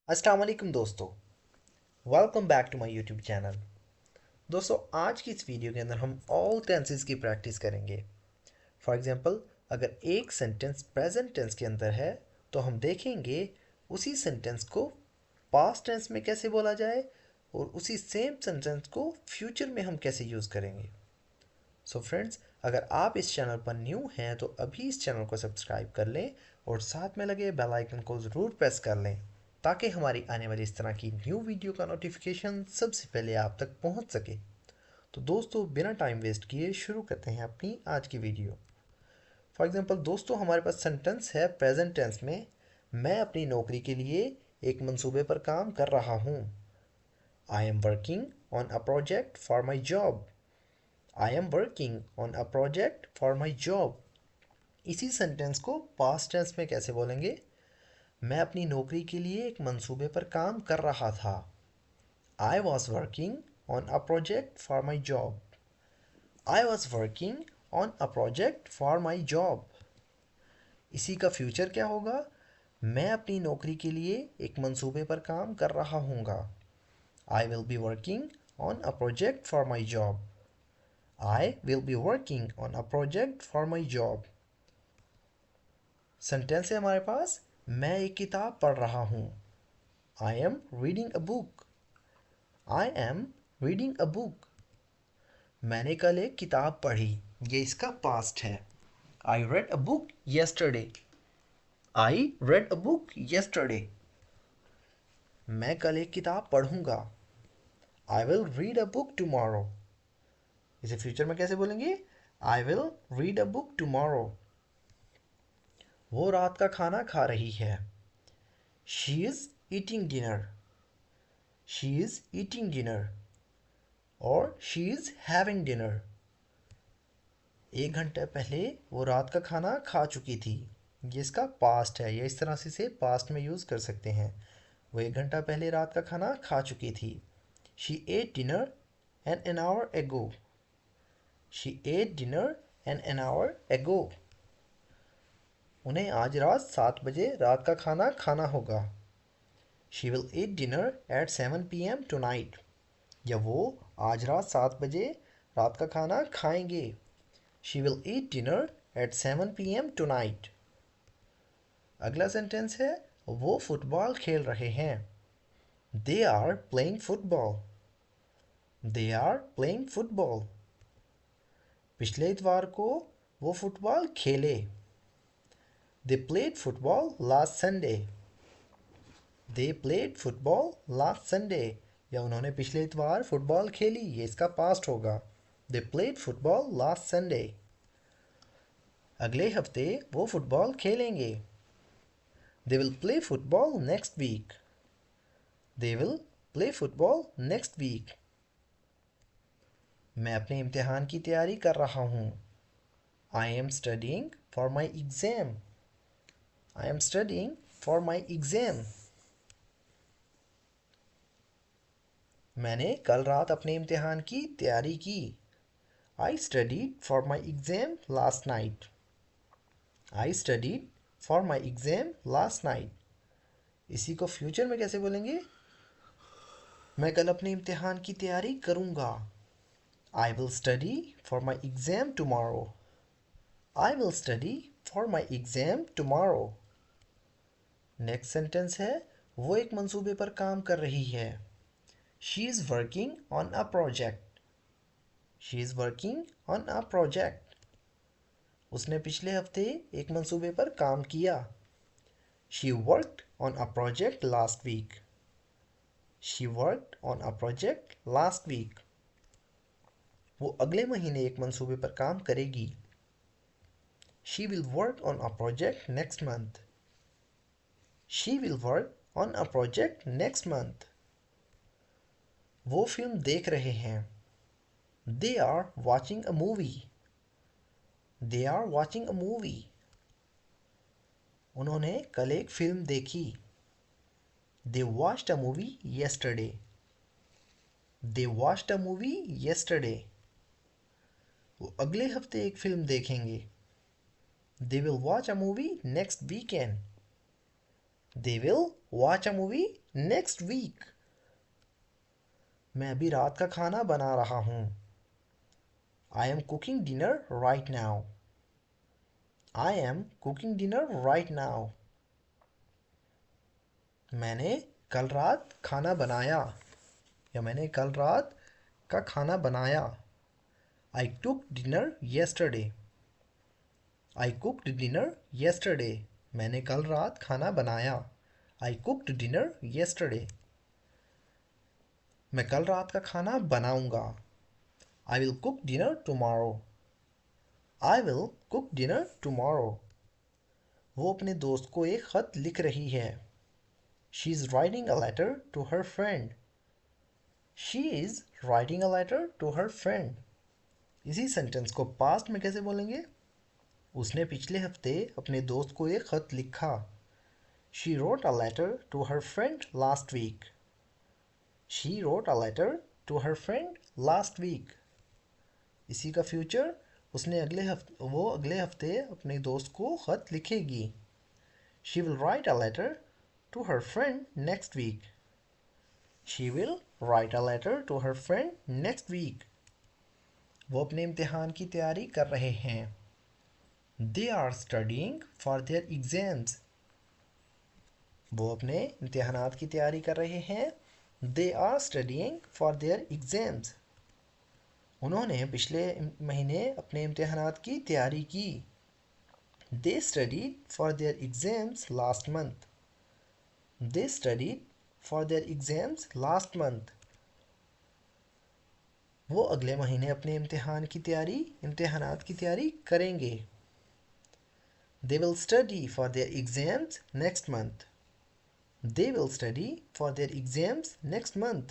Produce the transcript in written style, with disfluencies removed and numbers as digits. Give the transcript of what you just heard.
अस्सलाम वालेकुम दोस्तों। Welcome back to my YouTube channel. दोस्तों, आज की इस वीडियो के अंदर हम ऑल टेंसेस की प्रैक्टिस करेंगे। फॉर एग्जांपल, अगर एक सेंटेंस प्रेजेंट टेंस के अंदर है तो हम देखेंगे उसी सेंटेंस को पास्ट टेंस में कैसे बोला जाए और उसी सेम सेंटेंस को फ्यूचर में हम कैसे यूज़ करेंगे। सो फ्रेंड्स, अगर आप इस चैनल पर न्यू हैं तो अभी इस चैनल को सब्सक्राइब कर लें और साथ में लगे बेल आइकन को ज़रूर प्रेस कर लें ताकि हमारी आने वाली इस तरह की न्यू वीडियो का नोटिफिकेशन सबसे पहले आप तक पहुंच सके। तो दोस्तों, बिना टाइम वेस्ट किए शुरू करते हैं अपनी आज की वीडियो। फॉर एग्जांपल दोस्तों, हमारे पास सेंटेंस है प्रेजेंट टेंस में, मैं अपनी नौकरी के लिए एक मंसूबे पर काम कर रहा हूँ। I am working on a project for my job. I am working on a project for my job. इसी सेंटेंस को पास्ट टेंस में कैसे बोलेंगे? मैं अपनी नौकरी के लिए एक मंसूबे पर काम कर रहा था। I was working on a project for my job. I was working on a project for my job. इसी का फ्यूचर क्या होगा? मैं अपनी नौकरी के लिए एक मंसूबे पर काम कर रहा हूँगा। I will be working on a project for my job. I will be working on a project for my job. Sentence है हमारे पास, मैं एक किताब पढ़ रहा हूँ। I am reading a book. I am reading a book. मैंने कल एक किताब पढ़ी, ये इसका पास्ट है। I read a book yesterday. I read a book yesterday. मैं कल एक किताब पढ़ूंगा। I will read a book tomorrow. इसे फ्यूचर में कैसे बोलेंगे? I will read a book tomorrow. वो रात का खाना खा रही है। She is eating dinner. She is eating dinner और शी इज हैविंग डिनर। एक घंटे पहले वो रात का खाना खा चुकी थी। ये इसका पास्ट है, या इस तरह से इसे पास्ट में यूज़ कर सकते हैं। वो एक घंटा पहले रात का खाना खा चुकी थी। She at dinner an hour एगो। She at dinner an hour एगो। उन्हें आज रात 7 बजे रात का खाना खाना होगा। She will eat dinner at 7 PM tonight. या वो आज रात 7 बजे रात का खाना खाएंगे। She will eat dinner at 7 PM tonight. अगला सेंटेंस है, वो फुटबॉल खेल रहे हैं। They are playing football. They are playing football. पिछले इतवार को वो फुटबॉल खेले। They played football last Sunday. They played football last Sunday. या उन्होंने पिछले इतवार फुटबॉल खेली, ये इसका पास्ट होगा। They played football last Sunday. अगले हफ्ते वो फुटबॉल खेलेंगे। They will play football next week. They will play football next week. मैं अपने इम्तिहान की तैयारी कर रहा हूँ। I am studying for my exam. I am studying for my exam. मैंने कल रात अपने इम्तिहान की तैयारी की। I studied for my exam last night. I studied for my exam last night. इसी को फ्यूचर में कैसे बोलेंगे? मैं कल अपने इम्तिहान की तैयारी करूँगा। I will study for my exam tomorrow. I will study for my exam tomorrow. Next sentence है, वो एक मंसूबे पर काम कर रही है। She is working on a project. She is working on a project. उसने पिछले हफ्ते एक मंसूबे पर काम किया। She worked on a project last week. She worked on a project last week. वो अगले महीने एक मंसूबे पर काम करेगी। She will work on a project next month. She will work on a project next month. वो फिल्म देख रहे हैं। They are watching a movie. They are watching a movie. उन्होंने कल एक फिल्म देखी। They watched a movie yesterday. They watched a movie yesterday. वो अगले हफ्ते एक फिल्म देखेंगे। They will watch a movie next weekend. They will watch a movie next week. मैं अभी रात का खाना बना रहा हूँ। I am cooking dinner right now. I am cooking dinner right now. मैंने कल रात खाना बनाया, या मैंने कल रात का खाना बनाया। I cook dinner yesterday. I cooked dinner yesterday. मैंने कल रात खाना बनाया। I cooked dinner yesterday. मैं कल रात का खाना बनाऊंगा। I will cook dinner tomorrow. I will cook dinner tomorrow. वो अपने दोस्त को एक खत लिख रही है। She is writing a letter to her friend. She is writing a letter to her friend. इसी सेंटेंस को पास्ट में कैसे बोलेंगे? उसने पिछले हफ्ते अपने दोस्त को एक खत लिखा। She wrote a letter to her friend last week. She wrote a letter to her friend last week. इसी का फ्यूचर, वो अगले हफ्ते अपने दोस्त को खत लिखेगी। She will write a letter to her friend next week. She will write a letter to her friend next week. वो अपने इम्तिहान की तैयारी कर रहे हैं। They are studying for their exams. वो अपने इम्तिहानात की तैयारी कर रहे हैं। They are studying for their exams. उन्होंने पिछले महीने अपने इम्तिहानात की तैयारी की। They studied for their exams last month. They studied for their exams last month. वो अगले महीने अपने इम्तिहानात की तैयारी करेंगे। They will study for their exams next month. They will study for their exams next month.